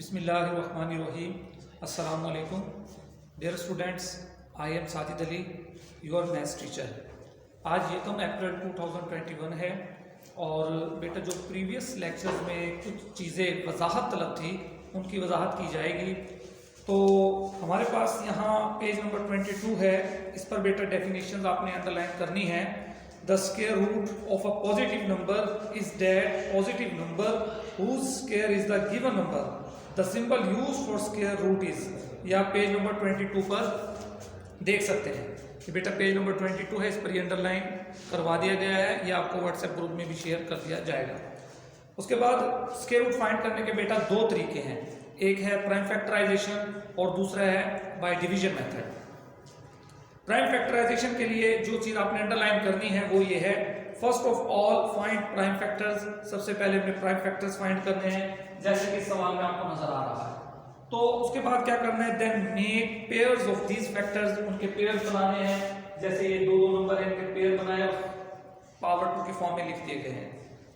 बिस्मिल्लाहिर्रहमानिर्रहीम। अस्सलाम वालेकुम dear students, I am Sajid Ali, your maths teacher. आज 1 अप्रैल 2021 है और बेटा जो प्रीवियस लेक्चर्स में कुछ चीज़ें वजाहत तलब थी उनकी वजाहत की जाएगी। तो हमारे पास यहाँ पेज नंबर 22 है, इस पर बेटा डेफिनेशंस आपने अंडरलाइन करनी है। The square root of a positive number is that positive number whose square is the given number. The symbol used for square root is, या पेज नंबर 22 पर देख सकते हैं कि बेटा पेज नंबर 22 है, इस पर ये अंडरलाइन करवा दिया गया है, ये आपको व्हाट्सएप ग्रुप में भी शेयर कर दिया जाएगा। उसके बाद स्क्वायर रूट फाइंड करने के बेटा दो तरीके हैं, एक है प्राइम फैक्टराइजेशन और दूसरा है by division method. Prime factorization के लिए जो चीज आपने अंडरलाइन करनी है वो ये है, first of all find prime factors. सबसे पहले हमें प्राइम फैक्टर्स फाइंड करने हैं, जैसे कि सवाल में आपको नजर आ रहा है। तो उसके बाद क्या करना है, then make pairs of these factors, उनके पेयर्स बनाने हैं। जैसे ये दो नंबर है, इनके पेयर बनाए और पावर 2 के फॉर्म में लिख दिए गए हैं।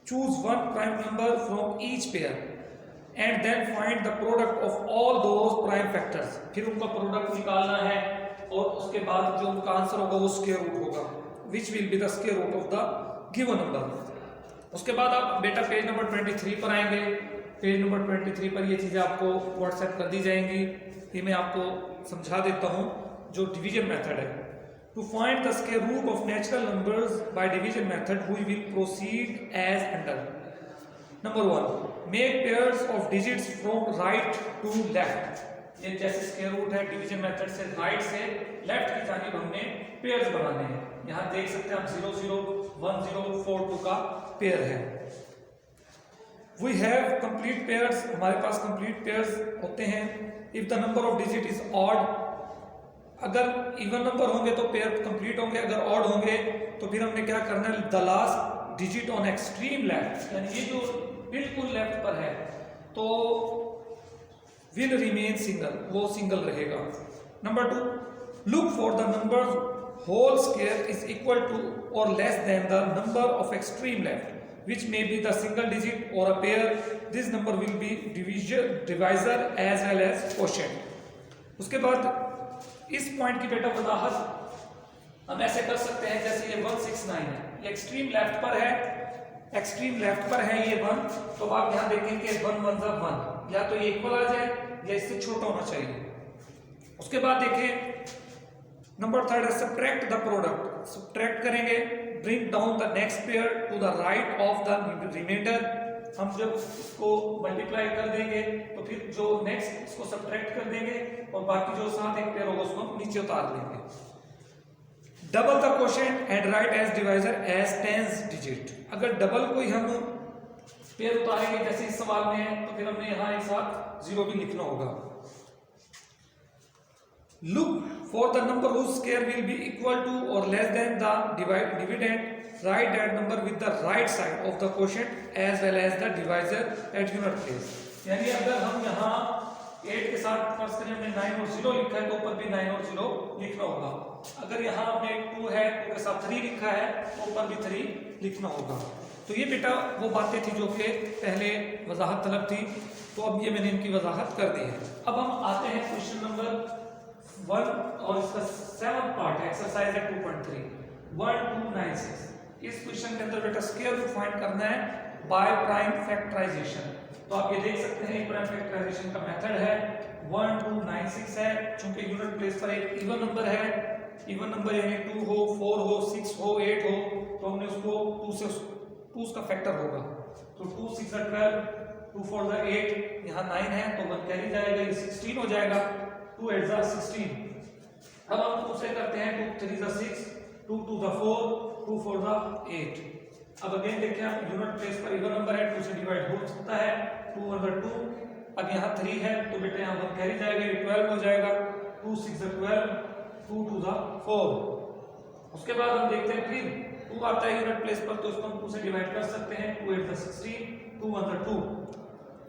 Choose one prime number from each pair and then find the product of all those prime factors. फिर उनका प्रोडक्ट निकालना है और उसके बाद जो उनका आंसर होगा वो स्क्वायर रूट होगा, which will be the square root of the given number. उसके बाद आप बेटा पेज नंबर 23 पर आएंगे। पेज नंबर 23 पर ये चीजें आपको व्हाट्सएप कर दी जाएंगी। ये मैं आपको समझा देता हूं जो डिवीजन मेथड है। To find the square root of natural numbers by division method we will proceed as under. Number 1, make pairs of digits from right to left. ये जैसे स्क्वायर रूट है, डिवीजन मेथड से right से left की जानिब हमने pairs बनाने हैं। यहां देख सकते हैं आप 0 0 1 0 4 2 का पेयर है। वी हैव कंप्लीट पेयर्स, हमारे पास कंप्लीट पेयर्स होते हैं। If the number of digit is odd, अगर इवन नंबर होंगे तो पेयर कंप्लीट होंगे, अगर ऑड होंगे तो फिर हमने क्या करना है, the last digit on extreme left, यानी ये जो बिल्कुल लेफ्ट पर है तो विल रिमेन सिंगल, वो सिंगल रहेगा। Number 2, look for the number whole square is equal to or less than the number of extreme left which may be the single digit or a pair. This number will be divisor as well as quotient. उसके बाद इस point की बेटा वजाहत हम ऐसे कर सकते हैं, जैसे ये 169 है, ये एक्सट्रीम लेफ्ट पर है, एक्सट्रीम लेफ्ट पर है ये 1, तो आप यहां देखेंगे कि 1 1 1, या तो ये इक्वल आ जाए या इससे छोटा होना चाहिए। उसके बाद देखिए नंबर 3 है सब्ट्रैक्ट द प्रोडक्ट। सब्ट्रैक्ट करेंगे, bring down the next pair to the right of the remainder. हम जब इसको मल्टीप्लाई कर देंगे तो फिर जो नेक्स्ट इसको सब्ट्रैक्ट कर देंगे और बाकी जो साथ एक पेयर होगा उसको हम नीचे उतार देंगे। Double the quotient and write as divisor as tens digit. अगर डबल कोई हम पेयर उतारेंगे जैसे इस सवाल में है तो फिर हमने यहां एक साथ 0 भी लिखना होगा। Look for the number whose square will be equal to or less than the dividend. Write that number with the right side of the quotient as well as the divisor at unit place. यानी अगर हम यहाँ 8 के साथ first करें हमने 9 और 0 लिखा है तो ऊपर भी 9 और 0 लिखना होगा। अगर यहाँ हमने 2 है 2 के साथ 3 लिखा है तो ऊपर भी 3 लिखना होगा। तो ये बेटा वो बातें थी जो कि पहले वजाहत तलब थी, तो अब ये मैंने इनकी वजाहत कर दी है। अब हम आते हैं क्वेश्चन नंबर 1 और इसका 7th पार्ट है, एक्सरसाइज है 2.3 1296। इस क्वेश्चन के अंदर बेटा स्क्वायर रूट फाइंड करना है बाय प्राइम फैक्टराइजेशन। तो आप ये देख सकते हैं प्राइम फैक्टराइजेशन का मेथड है 1296 है। चूंकि यूनिट प्लेस पर एक इवन नंबर है, इवन नंबर यानी 2 हो 4 हो 6 हो 8 हो, तो हमने उसको 2 उसका फैक्टर होगा। तो 2 6 12, 2 4 8, यहाँ 9 है तो 1 कैरी जाएगा, ये 16 हो जाएगा। 2 8 16। अब हम 2 से करते हैं 2 3 6, 2 2 4, 2 4 8। अब अगेन देखिए आप यूनिट प्लेस पर इवन नंबर है, 2 से डिवाइड हो सकता है, 2 1 2। अब यहाँ 3 है तो बेटा यहाँ 1 कैरी जाएगा, ये 12 हो जाएगा। 2 6 12, 2 2 4। उसके बाद हम देखते हैं फिर 2 आता है यूनिट प्लेस पर तो इसको हम 2 से डिवाइड कर सकते हैं, 2 8 16, 2 1 2।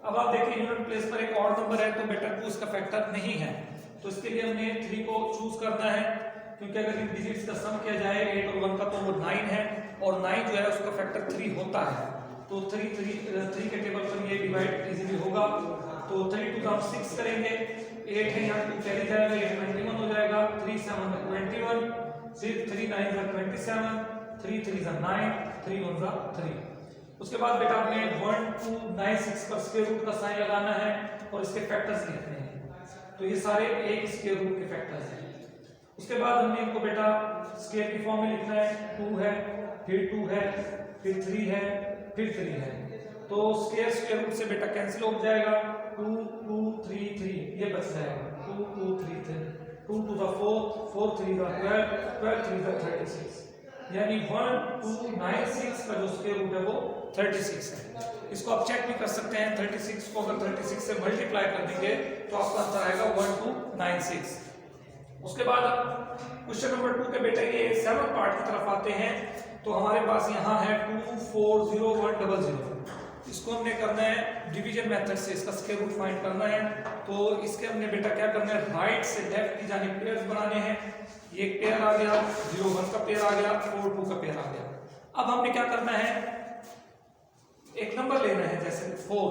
अब आप देखिए यूनिट प्लेस पर एक और नंबर है तो बेटा 2 इसका फैक्टर नहीं है, तो इसके लिए हमने 3 को चूज करना है, क्योंकि अगर इन डिजिट्स का सम किया जाए 8 और 1 का तो वो 9 है और 9 जो है उसका फैक्टर 3 होता है। तो 3 के टेबल पर ये डिवाइड इजीली होगा। तो 3 टू 6 करेंगे, 8 है यहाँ 2 कैरी जाएगा, 8 21 हो जाएगा, 3 7 21, 3 9 27, 3 3 9, 3 1 3। उसके बाद बेटा आपने 1 2 9 6 पर स्क्वायर रूट का साइन लगाना है और इसके फैक्टर्स लिखने हैं। तो ये सारे एक स्क्वायर रूट के फैक्टर्स हैं। उसके बाद हमने इनको बेटा स्क्वायर की फॉर्म में लिखना है, 2 है, फिर 2 है, फिर 3 है, फिर 3 है। तो स्क्वायर रूट से बेटा कैंसिल हो जाएगा, 2 2 3 3 ये बच जाएगा, 2 2 3 3, 2 2 4 4 3 12 12 3 36, यानी 1 2 9 6 का जो स्क्वायर रूट है वो 36 है। इसको आप चेक भी कर सकते हैं, 36 को अगर 36 से मल्टीप्लाई कर देंगे तो आपका आंसर आएगा 1296। उसके बाद क्वेश्चन नंबर 2 के बेटे ये 7 पार्ट की तरफ आते हैं। तो हमारे पास यहाँ है 240100, इसको हमने करना है डिवीजन मेथड से, इसका स्क्वायर रूट फाइंड करना है। तो इसके हमने बेटा क्या करना है, राइट से लेफ्ट की जानिब पेयर्स बनाने हैं। ये एक पेयर आ गया, 0 1 का पेयर आ गया, 4 2 का पेयर आ गया। अब हमने क्या करना है, एक नंबर लेना है जैसे 4।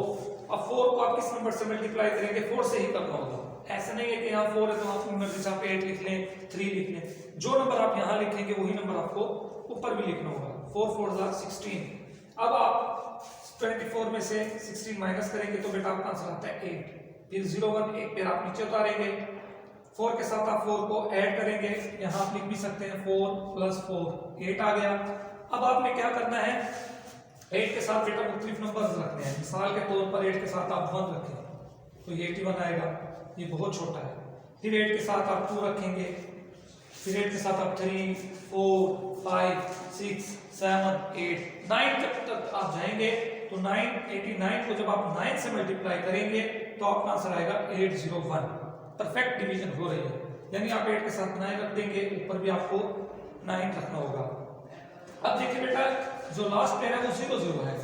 अब 4 को आप किस नंबर से मल्टीप्लाई करेंगे, 4 से ही करना होगा। ऐसा नहीं है कि यहाँ 4 है तो आप नंबर जहाँ पे 8 लिख लें, 3 लिख लें। जो नंबर आप यहाँ लिखेंगे वही नंबर आपको ऊपर भी लिखना होगा। 4 4 16। अब आप 24 में से 16 माइनस करेंगे तो बेटा आपका आंसर आता है 8। फिर 0 1 एक पेयर आप नीचे उतारेंगे, 4 के साथ आप 4 को ऐड करेंगे, यहाँ आप लिख भी सकते हैं 4 + 4 8 आ गया। अब आपने क्या करना है, 8 के साथ बेटा मुख्तलिफ नंबर्स रखने हैं। मिसाल के तौर पर 8 के साथ आप 1 रखें तो ये 81 आएगा, ये बहुत छोटा है। फिर 8 के साथ आप 2 रखेंगे, फिर 8 के साथ आप 3 4 5 6 7 8 9 जब तक आप जाएंगे तो 989 को जब आप 9 से मल्टीप्लाई करेंगे तो आपका आंसर आएगा 801। परफेक्ट डिवीजन हो रही है, यानी आप 8 के साथ 9 रख देंगे, ऊपर भी आपको 9 रखना होगा। अब देखिए बेटा जो लास्ट पेयर है वो 0 0 है,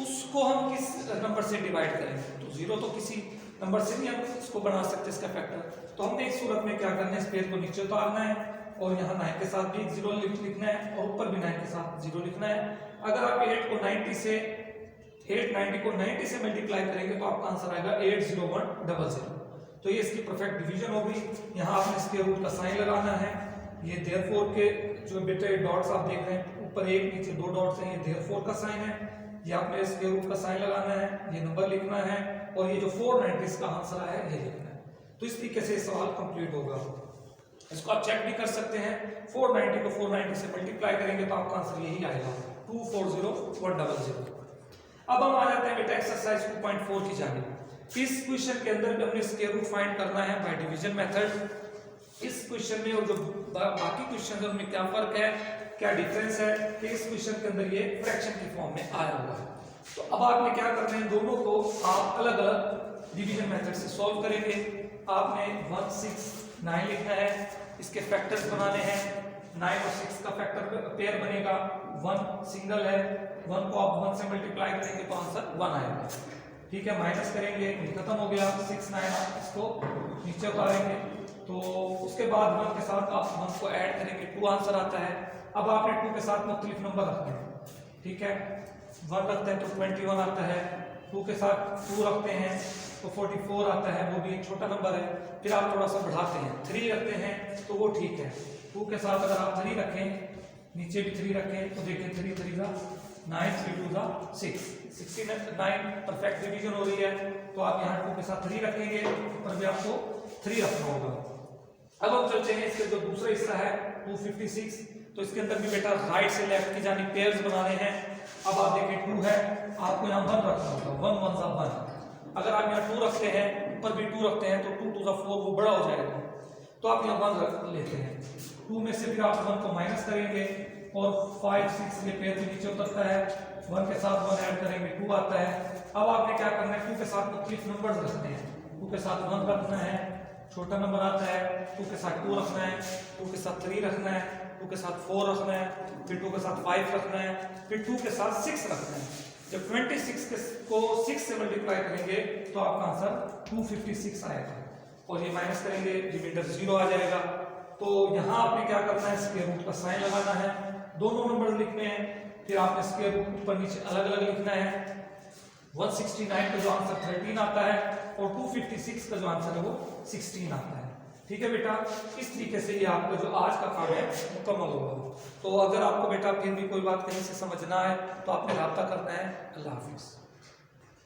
उसको हम किस नंबर से डिवाइड करेंगे। तो 0 तो किसी नंबर से नहीं हम इसको बना सकते इसका फैक्टर। तो हमने इस सूरत में क्या करना है, इस पेयर को नीचे उतारना है और यहाँ 9 के साथ भी 0 लिखना है और ऊपर भी 9 के साथ 0 लिखना है। अगर आप 8 को 90 से मल्टीप्लाई करेंगे तो आपका आंसर आएगा 80100। तो ये इसकी परफेक्ट डिवीजन होगी। यहाँ आपने स्क्वायर रूट का साइन लगाना है। ये देयरफॉर के जो बेटे डॉट्स आप देख रहे हैं, ऊपर एक नीचे 2 डॉट्स हैं, ये देयरफॉर का साइन है। ये आपने स्क्वायर रूट का साइन लगाना है, ये नंबर लिखना है और ये जो 490 का आंसर आया है ये लिखना है। तो इस तरीके से सवाल कंप्लीट होगा। इसको आप चेक भी कर सकते हैं, 490 को 490 से मल्टीप्लाई करेंगे तो आपका आंसर यही आएगा 240100। अब हम आ जाते हैं बेटा एक्सरसाइज 2.4 की जानिब। इस क्वेश्चन के अंदर भी हमने स्क्वायर रूट फाइंड करना है बाय डिवीजन मेथड। इस क्वेश्चन में और जो बाकी क्वेश्चन है उनमें क्या फर्क है, क्या डिफरेंस है कि इस क्वेश्चन के अंदर ये फ्रैक्शन की फॉर्म में आया हुआ है। तो अब आपने क्या करना है, दोनों को आप अलग अलग डिवीजन मेथड से सॉल्व करेंगे। आपने 1 6 9 लिखना है, इसके फैक्टर्स बनाने हैं। 9 और 6 का फैक्टर पेयर बनेगा, 1 सिंगल है, 1 को आप 1 से मल्टीप्लाई करेंगे तो आंसर 1 आएगा। ठीक है, माइनस करेंगे, ये खत्म हो गया। 6 9 इसको नीचे उतारेंगे तो उसके बाद 1 के साथ आप 1 को ऐड करेंगे, 2 आंसर आता है। अब आपने 2 के साथ मुख्तलिफ नंबर रखने हैं। ठीक है, 1 रखते हैं तो 21 आता है, 2 के साथ 2 रखते हैं तो 44 आता है, वो भी एक छोटा नंबर है। फिर आप थोड़ा सा बढ़ाते हैं, 3 रखते हैं तो वो ठीक है। 2 के साथ अगर आप 3 रखें, नीचे भी 3 रखें तो देखिए 3 3 जा 9 3 2 6 69 परफेक्ट डिवीजन हो रही है। तो आप यहाँ 2 के साथ 3 रखेंगे, ऊपर भी आपको 3 रखना होगा। अब हम चलते हैं इसके जो दूसरा हिस्सा है 256। तो इसके अंदर भी बेटा राइट से लेफ्ट की जानिब पेयर्स बनाने हैं। अब आप देखिए 2 है, आपको यहाँ 1 रखना होगा, 1 1 सा 1। अगर आप यहाँ 2 रखते हैं, ऊपर भी 2 रखते हैं तो 2 2 4 वो बड़ा हो जाएगा, तो आप यहाँ 1 रख लेते हैं। 2 में से फिर आप 1 को माइनस करेंगे और 5 6 ये पेयर भी नीचे उतरता है, 1 के साथ 1 ऐड करेंगे 2 आता है। अब आपने क्या करना है, 2 के साथ मुख्तलिफ नंबर्स रखने हैं। 2 के साथ 1 रखना है, छोटा नंबर आता है, 2 के साथ 2 रखना है, 2 के साथ 3 रखना है, 2 के साथ 4 रखना है, फिर 2 के साथ 5 रखना है, फिर 2 के साथ 6 रखना है। जब 26 को 6 से मल्टीप्लाई करेंगे तो आपका आंसर 256 आएगा और ये माइनस करेंगे, रिमाइंडर 0 आ जाएगा। तो यहाँ आपने क्या करना है, स्क्वायर रूट का साइन लगाना है, दोनों नंबर लिखने हैं, फिर आपने स्क्वायर रूट ऊपर नीचे अलग अलग लिखना है। 169 का जो आंसर 13 आता है और 256 का जो आंसर है वो 16 आता है। ठीक है बेटा, इस तरीके से ये आपका जो आज का काम है मुकम्मल होगा। तो अगर आपको बेटा फिर भी कोई बात कहीं से समझना है तो आपने राब्ता करना है। अल्लाह हाफिज।